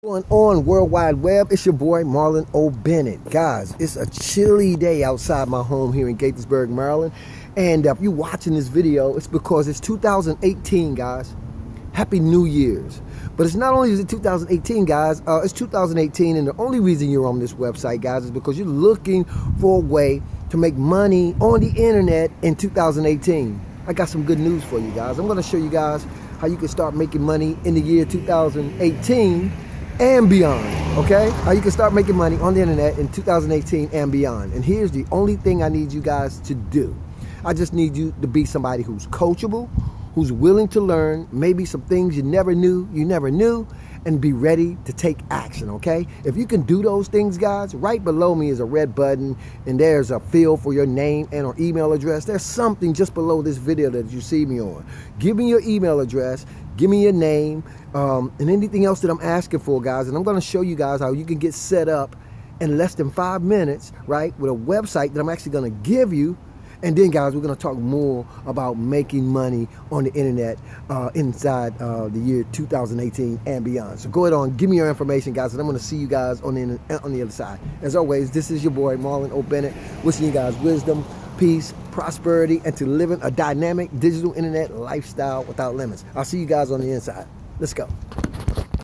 On World Wide Web, it's your boy Marlon Bennett. Guys, it's a chilly day outside my home here in Gaithersburg, Maryland. And if you're watching this video, it's because it's 2018, guys. Happy New Year's. But it's not only is it 2018, guys, it's 2018, and the only reason you're on this website, guys, is because you're looking for a way to make money on the internet in 2018. I got some good news for you guys. I'm going to show you guys how you can start making money in the year 2018 and beyond, okay? How you can start making money on the internet in 2018 and beyond. And here's the only thing I need you guys to do. I just need you to be somebody who's coachable, who's willing to learn maybe some things you never knew, and be ready to take action, okay? If you can do those things, guys, right below me is a red button, and there's a field for your name and or email address. There's something just below this video that you see me on. Give me your email address, give me your name, and anything else that I'm asking for, guys, and I'm gonna show you guys how you can get set up in less than 5 minutes, right, with a website that I'm actually gonna give you. And then, guys, we're going to talk more about making money on the internet inside the year 2018 and beyond. So go ahead on, give me your information, guys, and I'm going to see you guys on the other side. As always, this is your boy, Marlon Bennett, wishing you guys wisdom, peace, prosperity, and to living a dynamic digital internet lifestyle without limits. I'll see you guys on the inside. Let's go.